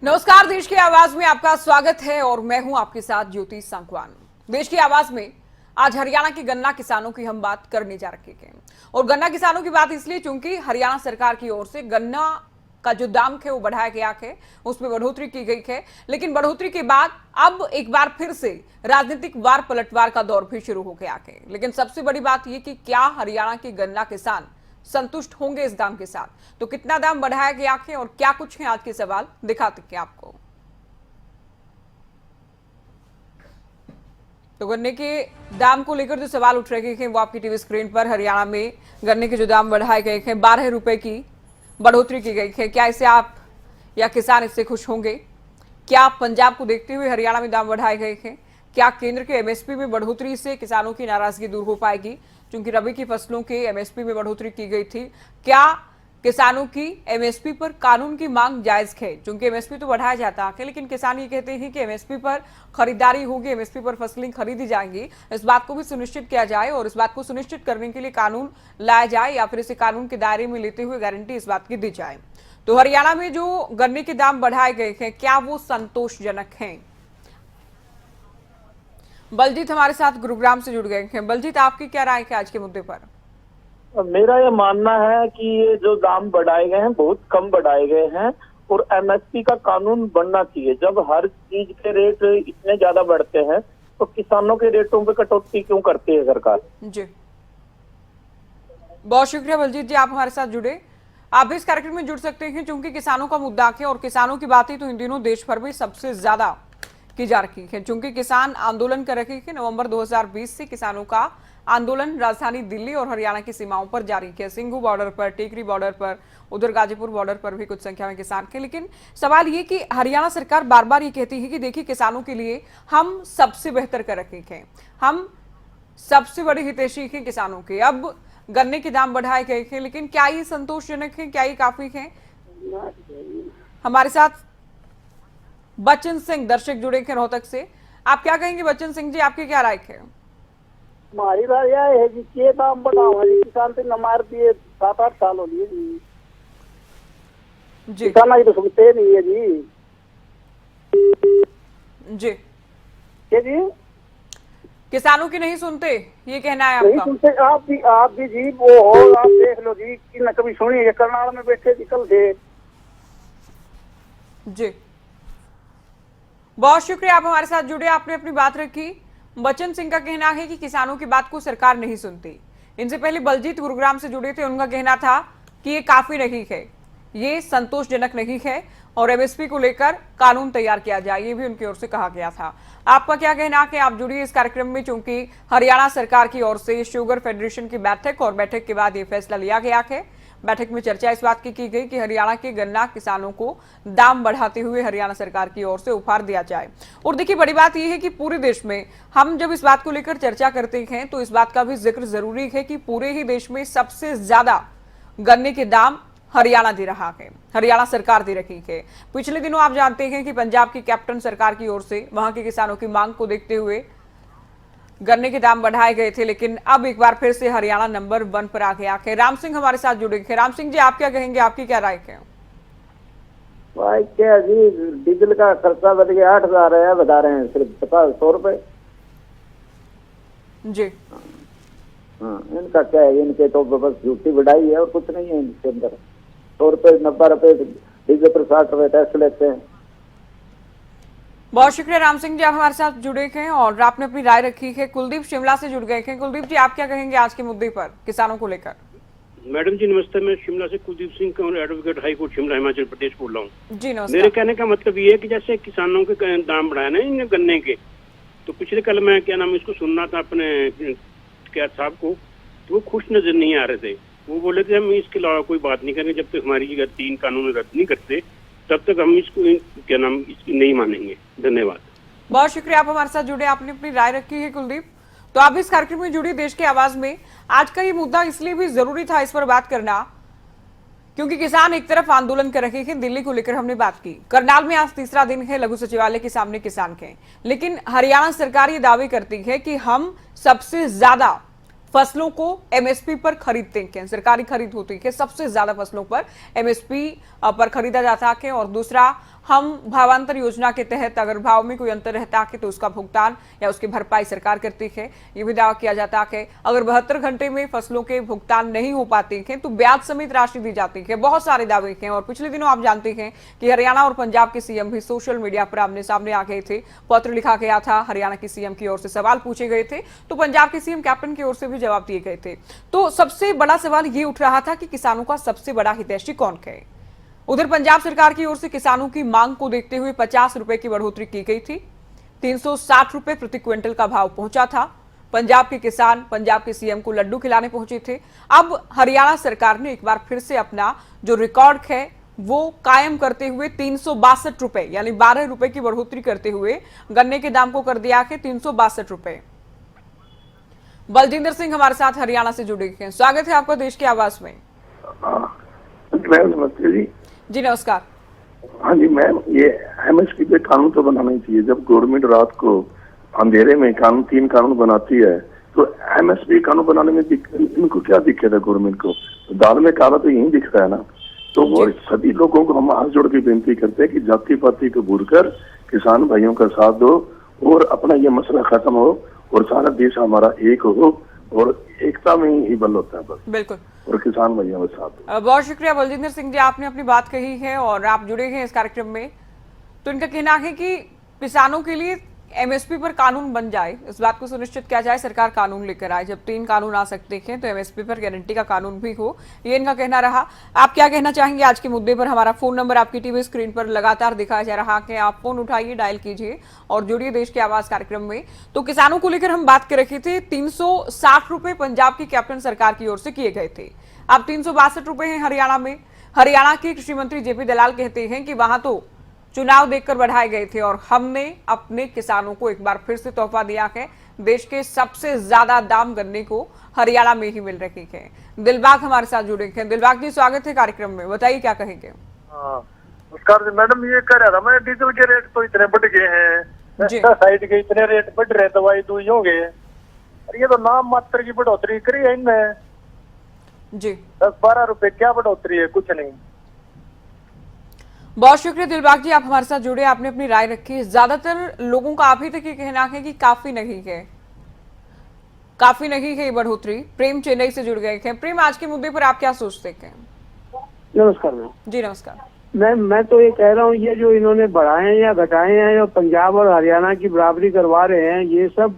नमस्कार, देश की आवाज में आपका स्वागत है और मैं हूं आपके साथ ज्योति सांकवान। देश की आवाज में आज हरियाणा के गन्ना किसानों की हम बात करने जा रहे हैं और गन्ना किसानों की बात इसलिए क्योंकि हरियाणा सरकार की ओर से गन्ना का जो दाम है वो बढ़ाया गया है, उसमें बढ़ोतरी की गई है। लेकिन बढ़ोतरी के बाद अब एक बार फिर से राजनीतिक वार पलटवार का दौर भी शुरू हो गया है। लेकिन सबसे बड़ी बात यह कि क्या हरियाणा के गन्ना किसान संतुष्ट होंगे इस दाम के साथ? तो कितना दाम बढ़ाया गया है और क्या कुछ है, आज के सवाल दिखाते हैं आपको। तो गन्ने के दाम को लेकर जो सवाल उठ रहे हैं वो आपकी टीवी स्क्रीन पर। हरियाणा में गन्ने के जो दाम बढ़ाए गए हैं, 12 रुपए की बढ़ोतरी की गई है। क्या इससे आप या किसान इससे खुश होंगे? क्या पंजाब को देखते हुए हरियाणा में दाम बढ़ाए गए हैं? क्या केंद्र के एमएसपी में बढ़ोतरी से किसानों की नाराजगी दूर हो पाएगी? क्योंकि रबी की फसलों के एमएसपी में बढ़ोतरी की गई थी। क्या किसानों की एमएसपी पर कानून की मांग जायज है? क्योंकि एमएसपी तो बढ़ाया जाता है, लेकिन किसान ये कहते हैं कि एमएसपी पर खरीदारी होगी, एमएसपी पर फसलें खरीदी जाएंगी। इस बात को भी सुनिश्चित किया जाए और इस बात को सुनिश्चित करने के लिए कानून लाया जाए या फिर इसे कानून के दायरे में लेते हुए गारंटी इस बात की दी जाए। तो हरियाणा में जो गन्ने के दाम बढ़ाए गए हैं, क्या वो संतोषजनक हैं? बलजीत हमारे साथ गुरुग्राम से जुड़ गए हैं। बलजीत, आपकी क्या राय है आज के मुद्दे पर? मेरा ये मानना है कि ये जो दाम बढ़ाए गए हैं बहुत कम बढ़ाए गए हैं और एमएसपी का कानून बनना चाहिए। जब हर चीज के रेट इतने ज्यादा बढ़ते हैं तो किसानों के रेटों पे कटौती क्यों करती है सरकार? जी, बहुत शुक्रिया बलजीत जी, आप हमारे साथ जुड़े। आप भी इस कार्यक्रम में जुड़ सकते हैं क्योंकि किसानों का मुद्दा है और किसानों की बातें तो इन दिनों देश भर में सबसे ज्यादा की जा रही है। क्योंकि किसान आंदोलन कर रहे हैं। नवंबर 2020 से किसानों का आंदोलन राजधानी दिल्ली और हरियाणा की सीमाओं पर जारी है। सिंघू बॉर्डर पर, टेकरी बॉर्डर पर, उधर गाजीपुर बॉर्डर पर भी कुछ संख्या में किसान थे। लेकिन सवाल ये कि हरियाणा सरकार बार बार ये कहती है कि देखिए, किसानों के लिए हम सबसे बेहतर कर रखे हैं, हम सबसे बड़े हितैषी हैं किसानों के। अब गन्ने के दाम बढ़ाए गए हैं, लेकिन क्या ये संतोषजनक है? क्या ये काफी है? हमारे साथ बच्चन सिंह दर्शक जुड़े हैं रोहतक से। आप क्या कहेंगे बच्चन सिंह जी, आपकी क्या राय है? हमारी राय यह है जी के दाम बढ़ाओ जी। किसान तो नमार दिए 7-8 साल हो लिए जी। किसान की तो सुनते नहीं है जी। जी जी, किसानों की नहीं सुनते, ये कहना है नहीं आपका? सुनते। आप भी जी वो हो, आप देख लो जी कि न कभी सुनिए। करनाल में बैठे जी कल थे जी। बहुत शुक्रिया, आप हमारे साथ जुड़े, आपने अपनी बात रखी। बच्चन सिंह का कहना है कि किसानों की बात को सरकार नहीं सुनती। इनसे पहले बलजीत गुरुग्राम से जुड़े थे, उनका कहना था कि ये काफी नहीं है, ये संतोषजनक नहीं है और एमएसपी को लेकर कानून तैयार किया जाए, ये भी उनकी ओर से कहा गया था। आपका क्या कहना है? आप जुड़िए इस कार्यक्रम में, क्योंकि हरियाणा सरकार की ओर से शुगर फेडरेशन की बैठक और बैठक के बाद ये फैसला लिया गया है। बैठक में चर्चा इस बात की गई कि हरियाणा के गन्ना किसानों को दाम बढ़ाते हुए हरियाणा सरकार की ओर से उपहार दिया जाए। और देखिए, बड़ी बात यह है कि पूरे देश में हम जब इस बात को लेकर चर्चा करते हैं तो इस बात का भी जिक्र जरूरी है कि पूरे ही देश में सबसे ज्यादा गन्ने के दाम हरियाणा दे रहा है, हरियाणा सरकार दे रही है। पिछले दिनों आप जानते हैं कि पंजाब की कैप्टन सरकार की ओर से वहां के किसानों की मांग को देखते हुए गन्ने के दाम बढ़ाए गए थे, लेकिन अब एक बार फिर से हरियाणा नंबर 1 पर आ गया है। राम सिंह हमारे साथ जुड़े हैं। राम सिंह जी, आप क्या कहेंगे, आपकी क्या राय है? भाई क्या जी, डीजल का खर्चा बढ़ गया 8,000 है, बता रहे हैं सिर्फ 100 रुपए जी। हाँ, इनका क्या है? इनके तो बस ड्यूटी बढ़ाई है और कुछ नहीं है इनके अंदर। 100 रुपए 90 रुपए डीजल पर 60 रुपए टैक्स लेते हैं। बहुत शुक्रिया राम सिंह जी, आप हमारे साथ जुड़े हैं और आपने अपनी राय रखी है। कुलदीप शिमला से जुड़ गए हैं। कुलदीप जी, आप क्या कहेंगे आज के मुद्दे पर किसानों को लेकर? मैडम जी नमस्ते, मैं शिमला से कुलदीप सिंह और advocate high court Shimla Himachal Pradesh बोल रहा हूँ। जी नमस्कार। मेरे कहने का मतलब ये है कि जैसे किसानों के दाम बढ़ाए ना इन गन्ने के, तो पिछले कल मैं क्या नाम इसको सुनना था अपने क्या साहब को, तो वो खुश नजर नहीं आ रहे थे। वो बोले थे हम इसके अलावा कोई बात नहीं करेंगे, जब तक हमारी 3 कानून रद्द नहीं करते तब तक हम इसको क्या नाम इसकी नहीं मानेंगे। धन्यवाद। बहुत शुक्रिया, आप हमारे साथ जुड़े, आपने अपनी राय रखी है कुलदीप। तो आप इस कार्यक्रम में जुड़ी देश की आवाज में। आज का ये मुद्दा इसलिए भी जरूरी था इस पर बात करना क्योंकि किसान एक तरफ आंदोलन कर रहे हैं, दिल्ली को लेकर हमने बात की। करनाल में आज तीसरा दिन है, लघु सचिवालय के सामने किसान हैं। लेकिन हरियाणा सरकार ये दावे करती है कि हम सबसे ज्यादा फसलों को एमएसपी पर खरीदते हैं, सरकारी खरीद होती है, सबसे ज्यादा फसलों पर एमएसपी पर खरीदा जाता है। और दूसरा, हम भावांतर योजना के तहत अगर भाव में कोई अंतर रहता है तो उसका भुगतान या उसकी भरपाई सरकार करती है। ये भी दावा किया जाता है अगर 72 घंटे में फसलों के भुगतान नहीं हो पाते हैं तो ब्याज समेत राशि दी जाती है। बहुत सारे दावे हैं और पिछले दिनों आप जानते हैं कि हरियाणा और पंजाब के सीएम भी सोशल मीडिया पर आमने सामने आ गए थे। पत्र लिखा गया था, हरियाणा के सीएम की ओर से सवाल पूछे गए थे तो पंजाब के सीएम कैप्टन की ओर से भी जवाब दिए गए थे। तो सबसे बड़ा सवाल ये उठ रहा था कि किसानों का सबसे बड़ा हितैषी कौन है। उधर पंजाब सरकार की ओर से किसानों की मांग को देखते हुए 50 रुपए की बढ़ोतरी की गई थी। 360 रुपए प्रति क्विंटल का भाव पहुंचा था। पंजाब के किसान पंजाब के सीएम को लड्डू खिलाने पहुंचे थे। अब हरियाणा सरकार ने एक बार फिर से अपना जो रिकॉर्ड है वो कायम करते हुए 362 रुपए यानी 12 रुपए की बढ़ोतरी करते हुए गन्ने के दाम को कर दिया है 362 रुपए। बलजिंदर सिंह हमारे साथ हरियाणा से जुड़े हैं। स्वागत है आपका देश की आवाज में। नमस्ते जी। जी नमस्कार। हाँ जी मैम, ये एमएसपी पे कानून तो बनाना ही चाहिए। जब गवर्नमेंट रात को अंधेरे में तीन कानून बनाती है तो एमएसपी कानून बनाने में इनको क्या दिक्कत है गवर्नमेंट को? दाल में काला तो यही दिख रहा है ना। तो वो सभी लोगों को हम हाथ जोड़ के बेनती करते हैं कि जाति पाति को भूलकर किसान भाइयों का साथ दो और अपना ये मसला खत्म हो और सारा देश हमारा एक हो और एकता में ही बल होता है बस। बिल्कुल। और किसान भाइयों के साथ। बहुत शुक्रिया बलजिंदर सिंह जी, आपने अपनी बात कही है और आप जुड़े हैं इस कार्यक्रम में। तो इनका कहना है कि किसानों के लिए एमएसपी पर कानून बन जाए, इस बात को सुनिश्चित किया जाए, सरकार कानून लेकर आए। जब 3 कानून आ सकते हैं तो एमएसपी पर गारंटी का कानून भी हो, ये इनका कहना रहा। आप क्या कहना चाहेंगे आज के मुद्दे पर? हमारा फोन नंबर आपकी टीवी स्क्रीन पर लगातार दिखाया जा रहा है, आप फोन उठाइए, डायल कीजिए और जुड़िए देश की आवाज कार्यक्रम में। तो किसानों को लेकर हम बात कर रहे थे। 360 रुपए पंजाब की कैप्टन सरकार की ओर से किए गए थे, अब 362 रुपए हैं हरियाणा में। हरियाणा के कृषि मंत्री जेपी दलाल कहते हैं कि वहां तो चुनाव देखकर बढ़ाए गए थे और हमने अपने किसानों को एक बार फिर से तोहफा दिया है। देश के सबसे ज्यादा दाम गन्ने को हरियाणा में ही मिल रही है। दिलबाग हमारे साथ जुड़े हैं। दिलबाग जी, स्वागत है कार्यक्रम में, बताइए क्या कहेंगे? नमस्कार मैडम, ये कह रहा था मैं, डीजल के रेट तो इतने बढ़ गए हैं, साइड के इतने रेट बढ़ रहे, दवाई दुई होंगे, ये तो नाम मात्र की बढ़ोतरी करी है इनमें जी। 10-12 रुपए क्या बढ़ोतरी है, कुछ नहीं। बहुत शुक्रिया दिलबाग जी, आप हमारे साथ जुड़े, आपने अपनी राय रखी। ज्यादातर लोगों का अभी तक ये कहना है कि काफी नहीं है ये बढ़ोतरी। प्रेम चेन्नई से जुड़ गए हैं। प्रेम, आज के मुद्दे पर आप क्या सोचते हैं? नमस्कार मैम। जी नमस्कार। मैं तो ये कह रहा हूँ, ये जो इन्होंने बढ़ाए या घटाए हैं और पंजाब और हरियाणा की बराबरी करवा रहे हैं, ये सब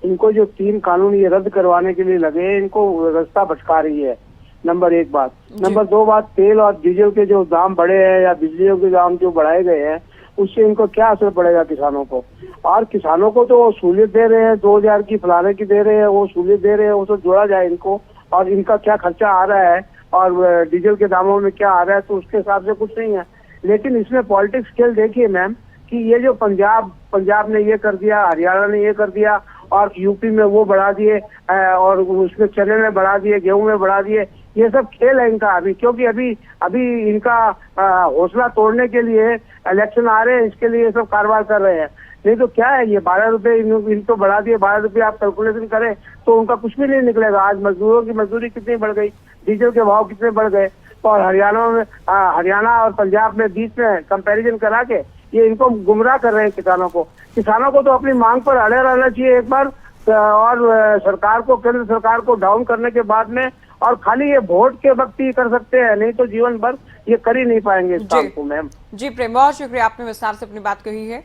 इनको जो 3 कानून ये रद्द करवाने के लिए लगे हैं, इनको रास्ता भटका रही है। नंबर 1 बात। नंबर 2 बात, तेल और डीजल के जो दाम बढ़े हैं या बिजलियों के दाम जो बढ़ाए गए हैं, उससे इनको क्या असर पड़ेगा किसानों को? और किसानों को तो वो सहूलियत दे रहे हैं, 2000 की फलाने की दे रहे हैं, वो सहूलियत दे रहे हैं, वो तो जोड़ा जाए इनको। और इनका क्या खर्चा आ रहा है और डीजल के दामों में क्या आ रहा है, तो उसके हिसाब से कुछ नहीं है। लेकिन इसमें पॉलिटिक्स खेल देखिए मैम, कि ये जो पंजाब ने ये कर दिया, हरियाणा ने ये कर दिया और यूपी में वो बढ़ा दिए और उसमें चने में बढ़ा दिए, गेहूं में बढ़ा दिए, ये सब खेल है इनका अभी। क्योंकि अभी इनका हौसला तोड़ने के लिए इलेक्शन आ रहे हैं, इसके लिए ये सब कारोबार कर रहे हैं। नहीं तो क्या है, ये 12 रुपए इनको बढ़ा दिए, 12 रुपए आप कैलकुलेशन करें तो उनका कुछ भी नहीं निकलेगा। आज मजदूरों की मजदूरी कितनी बढ़ गई, डीजल के भाव कितने बढ़ गए, और हरियाणा और पंजाब में बीच में कंपैरिजन करा के ये इनको गुमराह कर रहे हैं किसानों को तो अपनी मांग पर अड़े रहना चाहिए एक बार, और सरकार को, केंद्र सरकार को डाउन करने के बाद में, और खाली ये वोट के वक्त ही कर सकते हैं, नहीं तो जीवन भर ये कर ही नहीं पाएंगे इस काम को मैम। जी प्रेम, बहुत शुक्रिया, आपने विस्तार से अपनी बात कही है।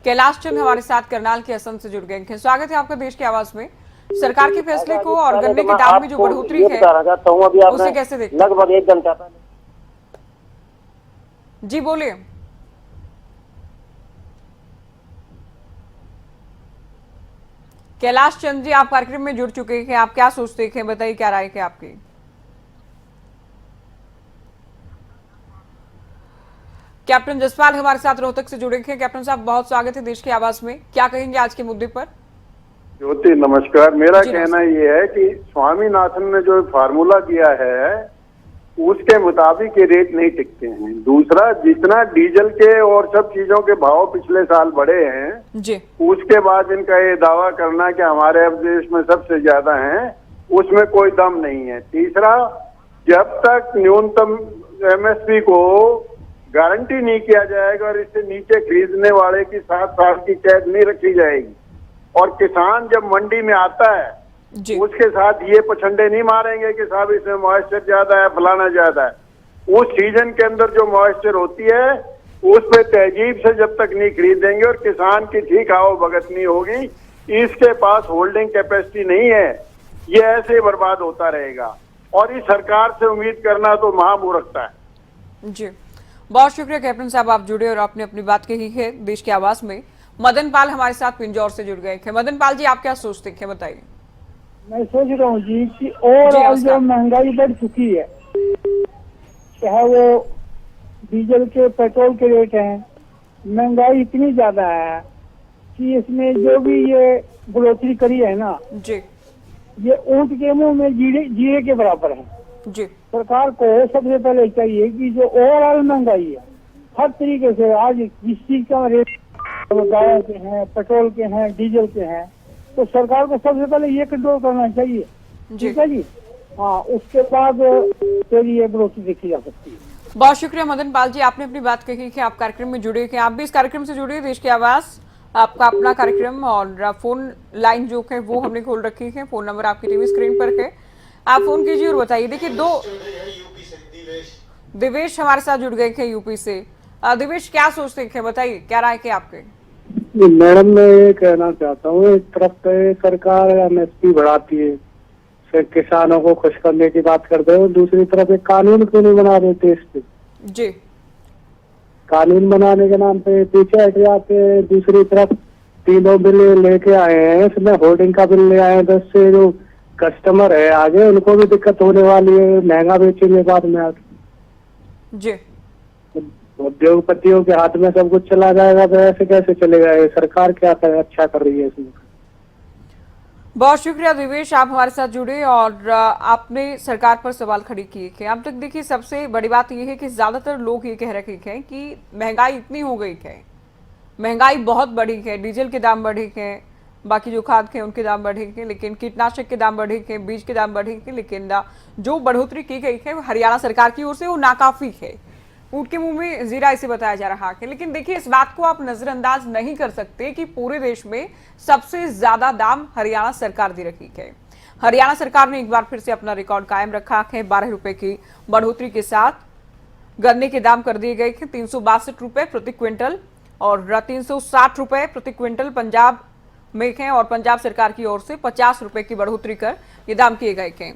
कैलाश चंद हमारे साथ करनाल के असम से जुड़ गए हैं। स्वागत है आपका देश की आवाज में। सरकार के फैसले को और गन्ने के दाम में जो बढ़ोतरी है उसे कैसे देखते हैं? लगभग 1 घंटा पहले। जी बोलिए। कैलाश चंद जी, आप कार्यक्रम में जुड़ चुके हैं, आप क्या सोचते हैं, बताइए क्या राय है आपकी? कैप्टन जसपाल हमारे साथ रोहतक से जुड़े हैं। कैप्टन साहब, बहुत स्वागत है देश की आवाज में, क्या कहेंगे आज के मुद्दे पर? ज्योति नमस्कार। मेरा कहना ये है कि स्वामीनाथन ने जो फार्मूला दिया है उसके मुताबिक ये रेट नहीं टिकते हैं। दूसरा, जितना डीजल के और सब चीजों के भाव पिछले साल बढ़े हैं जी, उसके बाद इनका ये दावा करना कि हमारे अब देश में सबसे ज्यादा हैं, उसमें कोई दम नहीं है। तीसरा, जब तक न्यूनतम एमएसपी को गारंटी नहीं किया जाएगा और इससे नीचे खरीदने वाले की 7 साल की कैद नहीं रखी जाएगी। और किसान जब मंडी में आता है जी उसके साथ ये पछंडे नहीं मारेंगे कि साहब इसमें मॉइस्चर ज्यादा है, फलाना ज्यादा है। उस सीजन के अंदर जो मॉइस्चर होती है उस पे तहजीब से जब तक नहीं खरीदेंगे और किसान की ठीक आवभगत नहीं होगी, इसके पास होल्डिंग कैपेसिटी नहीं है, ये ऐसे ही बर्बाद होता रहेगा। और इस सरकार से उम्मीद करना तो महामूर्खता है। जी, बहुत शुक्रिया कैप्टन साहब, आप जुड़े और आपने अपनी बात कही है देश की आवाज में। मदन पाल हमारे साथ पिंजौर से जुड़ गए थे। मदन पाल जी, आप क्या सोचते हैं, बताइए। मैं सोच रहा हूँ जी कि ओवरऑल जो महंगाई बढ़ चुकी है, चाहे वो डीजल के पेट्रोल के रेट हैं, महंगाई इतनी ज्यादा है कि इसमें जो भी ये बढ़ोतरी करी है ना जी ये ऊंट के मुंह में जीरे के बराबर है। जी सरकार को सबसे पहले चाहिए कि जो ओवरऑल महंगाई है हर तरीके से, आज जिस चीज का रेट गायों के हैं, पेट्रोल के हैं, डीजल के हैं, तो सरकार को सबसे पहले ये कंट्रोल करना चाहिए। ठीक है जी, हाँ, उसके बाद फिर ये बढ़ोतरी देखी जा सकती है। बहुत शुक्रिया मदन पाल जी, आपने अपनी बात कही कि आप कार्यक्रम में जुड़े, कि आप भी इस कार्यक्रम से जुड़े। देश की आवाज आपका अपना कार्यक्रम और फोन लाइन जो है वो हमने खोल रखी है। फोन नंबर आपकी टीवी स्क्रीन पर है, आप फोन कीजिए और बताइए। देखिए, दिवेश हमारे साथ जुड़ गए थे यूपी से। दिवेश, क्या सोचते हैं, बताइए, क्या राय के आपके? मैडम, मैं ये कहना चाहता हूँ, एक तरफ पे सरकार एमएसपी बढ़ाती है, फिर किसानों को खुश करने की बात करते हैं, दूसरी तरफ एक कानून क्यों नहीं बना देते इस पे? जी, कानून बनाने के नाम पे पीछे हट जाते हैं। दूसरी तरफ 3 बिल लेके आए हैं, इसमें होल्डिंग का बिल ले आए हैं, 10 से जो कस्टमर है आगे उनको भी दिक्कत होने वाली है, महंगा बेचेंगे बाद में आगे। जी, उद्योगपतियों के हाथ में सब कुछ चला जाएगा तो ऐसे कैसे चलेगा? ये सरकार क्या अच्छा कर रही है इसमें? बहुत शुक्रिया दिवेश, आप हमारे साथ जुड़े और आपने सरकार पर सवाल खड़े किए कि अब तक देखिए सबसे बड़ी बात यह है कि ज्यादातर लोग ये कह रहे हैं कि महंगाई इतनी हो गई है, महंगाई बहुत बढ़ी है, डीजल के दाम बढ़े हैं, बाकी जो खाद के उनके दाम बढ़े हैं, लेकिन कीटनाशक के दाम बढ़े हैं, बीज के दाम बढ़े हैं, लेकिन जो बढ़ोतरी की गई है हरियाणा सरकार की ओर से वो नाकाफी है। ऊंट के मुंह में जीरा इसे बताया जा रहा है। लेकिन देखिए, इस बात को आप नजरअंदाज नहीं कर सकते कि पूरे देश में सबसे ज्यादा दाम हरियाणा सरकार दे रही है। हरियाणा सरकार ने एक बार फिर से अपना रिकॉर्ड कायम रखा है। 12 रुपए की बढ़ोतरी के साथ गन्ने के दाम कर दिए गए हैं 362 रुपए प्रति क्विंटल और 360 रुपए प्रति क्विंटल पंजाब में है, और पंजाब सरकार की ओर से 50 रुपए की बढ़ोतरी कर ये दाम किए गए हैं।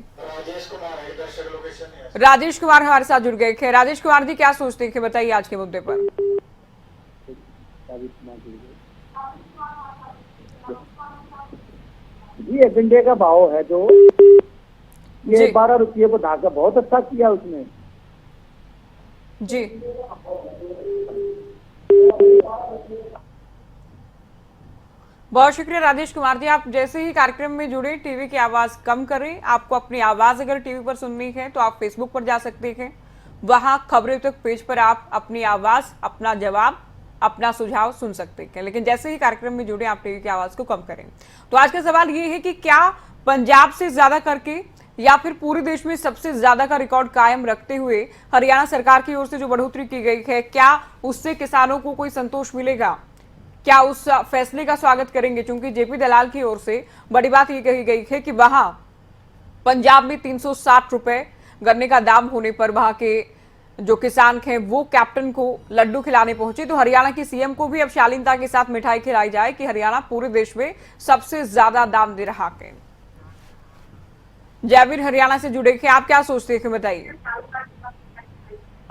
राजेश कुमार हमारे साथ जुड़ गए थे। राजेश कुमार जी, क्या सोचते हैं, बताइए आज के मुद्दे पर। ये भिंडे का भाव है जो ये 12 रुपये को धागा बहुत अच्छा किया उसने। जी, बहुत शुक्रिया राजेश कुमार जी, आप जैसे ही कार्यक्रम में जुड़े टीवी की आवाज कम करें। आपको अपनी आवाज अगर टीवी पर सुननी है तो आप फेसबुक पर जा सकते हैं, वहां खबरें तक पेज पर आप अपनी आवाज, अपना जवाब, अपना सुझाव सुन सकते हैं। लेकिन जैसे ही कार्यक्रम में जुड़े आप टीवी की आवाज को कम करें। तो आज का सवाल ये है कि क्या पंजाब से ज्यादा करके या फिर पूरे देश में सबसे ज्यादा का रिकॉर्ड कायम रखते हुए हरियाणा सरकार की ओर से जो बढ़ोतरी की गई है, क्या उससे किसानों को कोई संतोष मिलेगा? क्या उस फैसले का स्वागत करेंगे? क्योंकि जेपी दलाल की ओर से बड़ी बात ये कही गई है कि वहां पंजाब में 360 रुपए गन्ने का दाम होने पर वहां के जो किसान हैं वो कैप्टन को लड्डू खिलाने पहुंचे। तो हरियाणा की सीएम को भी अब शालीनता के साथ मिठाई खिलाई जाए कि हरियाणा पूरे देश में सबसे ज्यादा दाम दे रहा है। जयवीर हरियाणा से जुड़े थे, आप क्या सोचते हैं, बताइए।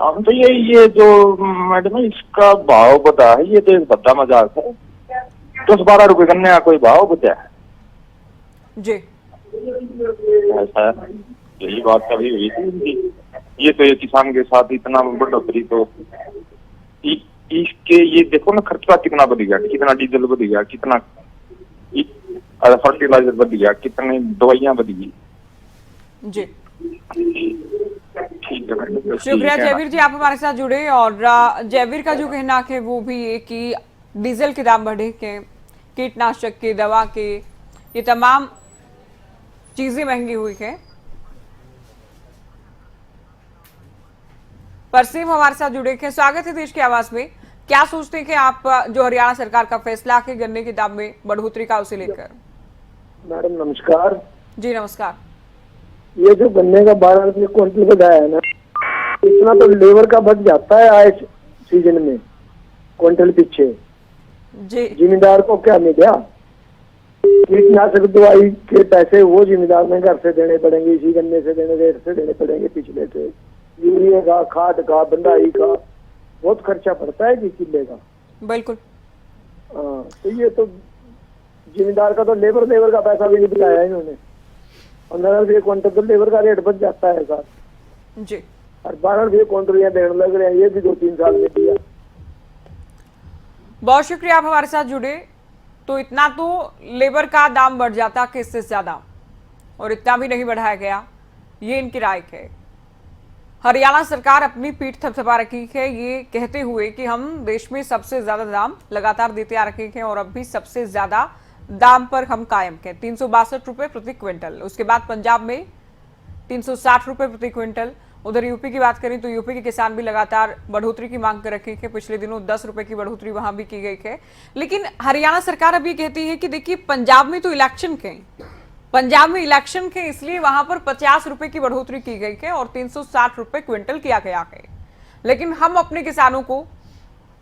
हम तो ये जो मैडम इसका भाव बता है, ये तो एक भद्दा मजाक है। 10-12 रुपए गन्ने का कोई भाव बता है जी? ऐसा है, यही बात कभी हुई थी इनकी। ये तो ये किसान के साथ इतना बढ़ोतरी, तो इसके ये देखो ना खर्चा कितना बढ़ गया, कितना डीजल बढ़ गया, कितना फर्टिलाइजर बढ़ गया, कितनी दवाइयां बढ़ गई। जी, ठीक है, शुक्रिया जयवीर जी, आप हमारे साथ जुड़े। और जयवीर का जो कहना है वो भी ये कि डीजल के दाम बढ़े के, कीटनाशक के, दवा के, ये तमाम चीजें महंगी हुई है। परसीम हमारे साथ जुड़े हैं। स्वागत है देश की आवाज में। क्या सोचते हैं कि आप जो हरियाणा सरकार का फैसला है गन्ने के दाम में बढ़ोतरी का उसे लेकर? मैडम नमस्कार जी नमस्कार। ये जो गन्ने का 12 रुपये क्विंटल बढ़ाया है ना, इतना तो लेबर का बच जाता है आए सीजन में क्विंटल पीछे। जी जिम्मेदार को क्या मिला? कीटनाशक दवाई के पैसे वो जिम्मेदार में घर से देने पड़ेंगे, इसी गन्ने से देने, रेट से देने पड़ेंगे, पिछले से यूरिया का, खाद का, बंडाई का बहुत खर्चा पड़ता है कि किले का। बिल्कुल। हाँ, तो ये तो जिम्मेदार का तो लेबर का पैसा भी नहीं दिलाया इन्होंने। 15 रुपये क्विंटल तो लेबर का रेट बच जाता है सर जी। और 12 रुपये क्विंटल यहाँ देने लग रहे हैं, ये भी 2-3 साल में दिया। बहुत शुक्रिया आप हमारे साथ जुड़े। तो इतना तो लेबर का दाम बढ़ जाता कि इससे ज्यादा, और इतना भी नहीं बढ़ाया गया, ये इनकी राय है। हरियाणा सरकार अपनी पीठ थपथपा रखी है ये कहते हुए कि हम देश में सबसे ज्यादा दाम लगातार देते आ रखे हैं और अब भी सबसे ज्यादा दाम पर हम कायम हैं। 362 रुपए प्रति क्विंटल। उसके बाद पंजाब में 360 रुपए प्रति क्विंटल। उधर यूपी की बात करें तो यूपी के किसान भी लगातार बढ़ोतरी की मांग कर रखे हैं। पिछले दिनों 10 रुपए की बढ़ोतरी वहां भी की गई है। लेकिन हरियाणा सरकार अभी कहती है कि देखिए पंजाब में तो इलेक्शन के, पंजाब में इलेक्शन के, इसलिए वहां पर 50 रुपए की बढ़ोतरी की गई है और 360 रुपए क्विंटल किया गया है। लेकिन हम अपने किसानों को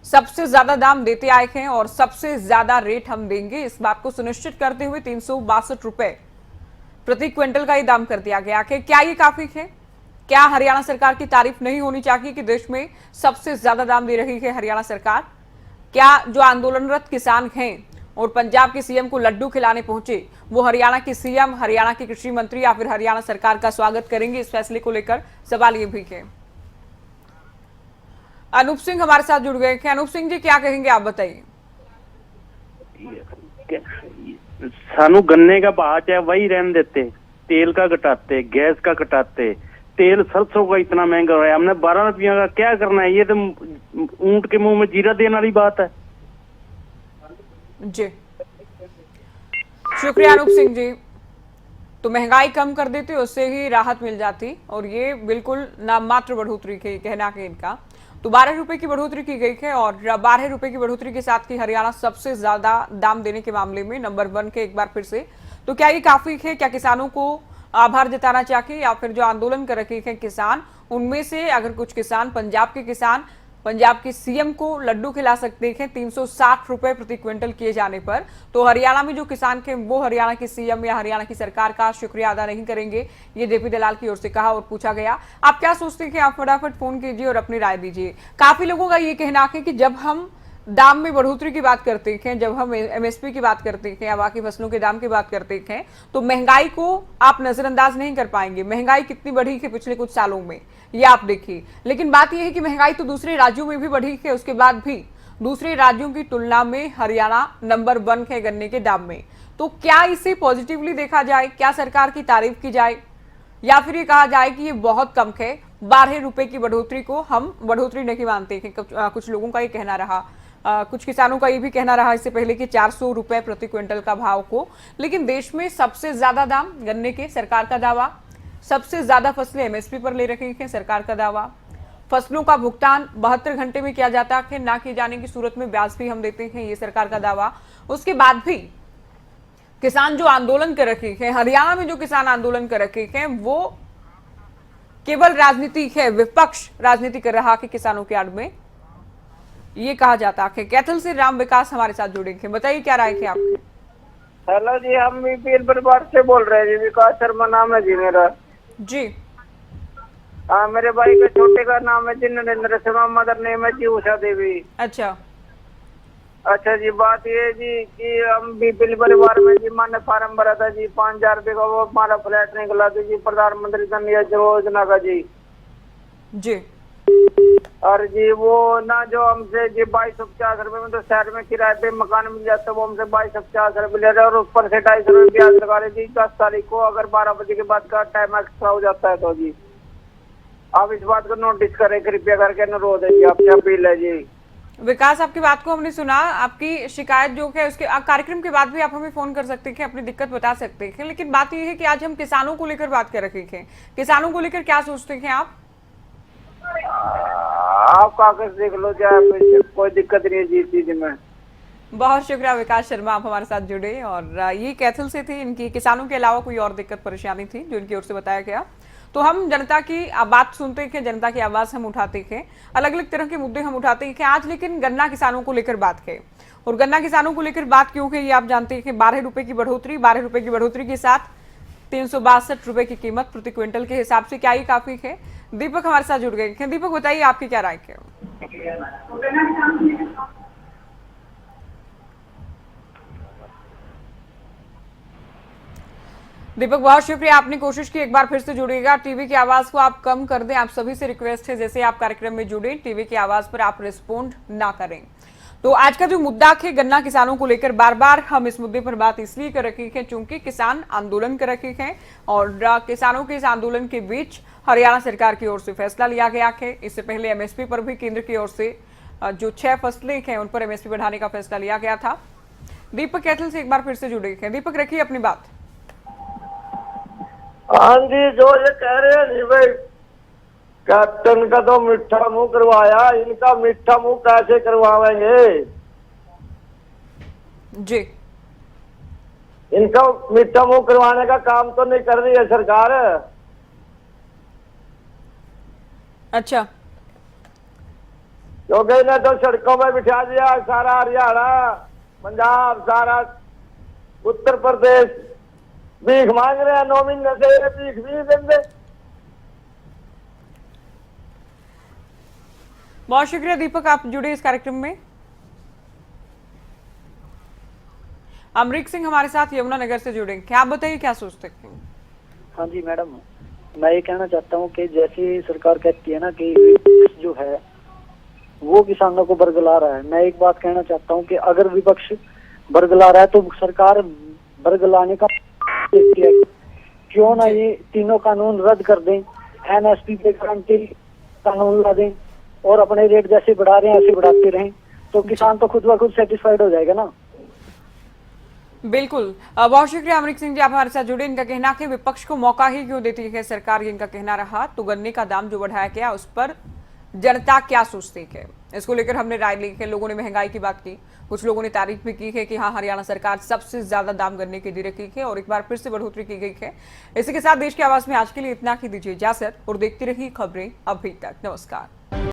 सबसे ज्यादा दाम देते आए हैं और सबसे ज्यादा रेट हम देंगे, इस बात को सुनिश्चित करते हुए 362 रुपए प्रति क्विंटल का ये दाम कर दिया गया है। क्या ये काफी है? क्या हरियाणा सरकार की तारीफ नहीं होनी चाहिए कि देश में सबसे ज्यादा दाम दे रही है हरियाणा सरकार? क्या जो आंदोलनरत किसान हैं और पंजाब के सीएम को लड्डू खिलाने पहुंचे, वो हरियाणा के सीएम, हरियाणा के कृषि मंत्री या फिर हरियाणा सरकार का स्वागत करेंगे? इस फैसले को लेकर सवाल ये भी है। अनूप सिंह हमारे साथ जुड़ गए हैं। अनूप सिंह जी क्या कहेंगे, आप बताइए। सानू गन्ने का भाव चाहे वही रहने देते, तेल का घटाते, गैस का घटाते, तेल सरसों का इतना महंगा हो रहा है, हमने 12 रुपया का क्या करना है? ये तो ऊंट के मुंह में जीरा देने वाली बात है। जी शुक्रिया अनूप सिंह जी। तो महंगाई कम कर देते, उससे ही राहत मिल जाती, और ये बिल्कुल नाम मात्र बढ़ोतरी के कहना है इनका। तो 12 रुपए की बढ़ोतरी की गई है और 12 रुपए की बढ़ोतरी के साथ ही हरियाणा सबसे ज्यादा दाम देने के मामले में नंबर 1 के एक बार फिर से। तो क्या ये काफी है? क्या किसानों को आभार जताना चाहिए या फिर जो आंदोलन कर रखे हैं किसान, उनमें से अगर कुछ किसान, पंजाब के किसान पंजाब के सीएम को लड्डू खिला सकते हैं 360 रुपए प्रति क्विंटल किए जाने पर, तो हरियाणा में जो किसान थे वो हरियाणा के सीएम या हरियाणा की सरकार का शुक्रिया अदा नहीं करेंगे, ये जेपी दलाल की ओर से कहा और पूछा गया। आप क्या सोचते हैं कि आप फटाफट फोन कीजिए और अपनी राय दीजिए। काफी लोगों का ये कहना है कि जब हम दाम में बढ़ोतरी की बात करते हैं, जब हम एमएसपी की बात करते हैं या बाकी फसलों के दाम की बात करते हैं, तो महंगाई को आप नजरअंदाज नहीं कर पाएंगे। महंगाई कितनी बढ़ी है पिछले कुछ सालों में, ये आप देखिए। लेकिन बात यह है कि महंगाई तो दूसरे राज्यों में भी बढ़ी है, उसके बाद भी दूसरे राज्यों की तुलना में हरियाणा नंबर 1 है गन्ने के दाम में। तो क्या इसे पॉजिटिवली देखा जाए? क्या सरकार की तारीफ की जाए या फिर ये कहा जाए कि ये बहुत कम है? 12 रुपए की बढ़ोतरी को हम बढ़ोतरी नहीं मानते हैं। कुछ लोगों का ये कहना रहा, कुछ किसानों का ये भी कहना रहा इससे पहले कि 400 रुपए प्रति क्विंटल का भाव को। लेकिन देश में सबसे ज्यादा दाम गन्ने के, सरकार का दावा। सबसे ज्यादा फसलें एमएसपी पर ले रखी हैं, सरकार का दावा। फसलों का भुगतान 72 घंटे में किया जाता है, ना किए जाने की सूरत में ब्याज भी हम देते हैं, ये सरकार का दावा। उसके बाद भी किसान जो आंदोलन कर रखे हैं, हरियाणा में जो किसान आंदोलन कर रखे हैं, वो केवल राजनीति है, विपक्ष राजनीति कर रहा है किसानों के आड़ में, ये कहा जाता है। कैथल से राम विकास हमारे साथ जुड़े हैं, बताइए क्या राय है आपकी। हेलो जी, हम बीपीएल परिवार से बोल रहे हैं जी। विकास शर्मा नाम है जी मेरा। जी हाँ, मेरे भाई के छोटे का नाम है जी नरेंद्र शर्मा, मदर नेम है जी उषा देवी। अच्छा अच्छा जी, बात ये है जी कि हम बीपीएल परिवार में जी मैंने फार्म भरा था जी, 5000 रुपये का वो हमारा फ्लैट निकला था जी प्रधानमंत्री जन योजना का जी। जी और जी वो ना जो हमसे जी 2250 रुपए में तो शहर में किराए पे मकान मिल जाता है, वो हमसे 2250 रुपए ले रहे और ऊपर से 250 रुपए ब्याज लगा रहे जी। 10 तारीख को अगर 12 बजे के बाद का टाइम एक्स्ट्रा हो जाता है तो जी आप इस बात को नोटिस करें कृपया करके, अनुरोध है जी, आपसे अपील है जी। विकास, आपकी बात को हमने सुना, आपकी शिकायत जो है उसके कार्यक्रम के बाद भी आप हमें फोन कर सकते हैं, अपनी दिक्कत बता सकते हैं। लेकिन बात यह है कि आज हम किसानों को लेकर बात कर रहे हैं। किसानों को लेकर क्या सोचते हैं आप? आप कागज देख लो, चाहे कोई दिक्कत नहीं है जी इस चीज में। बहुत शुक्रिया विकास शर्मा, आप हमारे साथ जुड़े। और ये कैथल से थे, इनकी किसानों के अलावा कोई और दिक्कत परेशानी थी जो इनकी ओर से बताया गया। तो हम जनता की बात सुनते थे, जनता की आवाज हम उठाते थे, अलग अलग तरह के मुद्दे हम उठाते थे। आज लेकिन गन्ना किसानों को लेकर बात है, और गन्ना किसानों को लेकर बात क्यों है ये आप जानते हैं। 12 रुपए की बढ़ोतरी, 12 रुपए की बढ़ोतरी के साथ 362 रुपए की कीमत प्रति क्विंटल के हिसाब से क्या ये काफी है। दीपक हमारे साथ जुड़ गए हैं। दीपक बताइए आपकी क्या राय है। दीपक बहुत शुक्रिया, आपने कोशिश की, एक बार फिर से जुड़िएगा। टीवी की आवाज को आप कम कर दें, आप सभी से रिक्वेस्ट है जैसे आप कार्यक्रम में जुड़े टीवी की आवाज पर आप रिस्पोंड ना करें। तो आज का जो मुद्दा है गन्ना किसानों को लेकर, बार बार हम इस मुद्दे पर बात इसलिए कर रहे हैं क्योंकि किसान आंदोलन कर रहे हैं, और किसानों के इस आंदोलन के बीच हरियाणा सरकार की ओर से फैसला लिया गया है। इससे पहले एमएसपी पर भी केंद्र की ओर से जो 6 फसलें हैं उन पर एमएसपी बढ़ाने का फैसला लिया गया था। दीपक कैथल से एक बार फिर से जुड़े हैं। दीपक रखिए अपनी बात। हाँ जी, जो ये कह रहे हैं जी भाई, कैप्टन का तो मीठा मुंह करवाया, इनका मीठा मुंह कैसे करवाएंगे जी। इनका मीठा मुंह करवाने का काम तो नहीं कर रही है सरकार। अच्छा, क्योंकि इन्हें तो सड़कों में बिठा दिया सारा हरियाणा, पंजाब, सारा उत्तर प्रदेश भीख मांग रहे हैं। 9 महीने से ये भीख भी देंगे। बहुत शुक्रिया दीपक, आप जुड़े इस कार्यक्रम में। अमरीक सिंह हमारे साथ यमुनानगर से जुड़े, क्या आप बताइए क्या सोचते हैं। हाँ जी मैडम, मैं ये कहना चाहता हूँ कि जैसे सरकार कहती है ना कि जो है वो किसानों को बरगला रहा है, मैं एक बात कहना चाहता हूँ कि अगर विपक्ष बरगला रहा है तो सरकार बरगलाने का क्यों ना ये तीनों कानून रद्द कर दें, एमएसपी पे गारंटी कानून ला दें और अपने रेट जैसे बढ़ा रहे हैं ऐसे बढ़ाते रहें, तो किसान तो खुद ब खुद सेटिस्फाइड हो जाएगा ना। बिल्कुल, बहुत शुक्रिया अमरीक सिंह जी, आप हमारे साथ जुड़े। इनका कहना कि विपक्ष को मौका ही क्यों देती है सरकार, ये इनका कहना रहा। तो गन्ने का दाम जो बढ़ाया गया उस पर जनता क्या सोचती है, इसको लेकर हमने राय ली है। लोगों ने महंगाई की बात की, कुछ लोगों ने तारीफ भी की है कि हाँ हरियाणा सरकार सबसे ज्यादा दाम गन्ने की दे रखी है और एक बार फिर से बढ़ोतरी की गई है। इसी के साथ देश की आवाज में आज के लिए इतना ही, दीजिए इजाजत और देखती रहिए खबरें अभी तक। नमस्कार।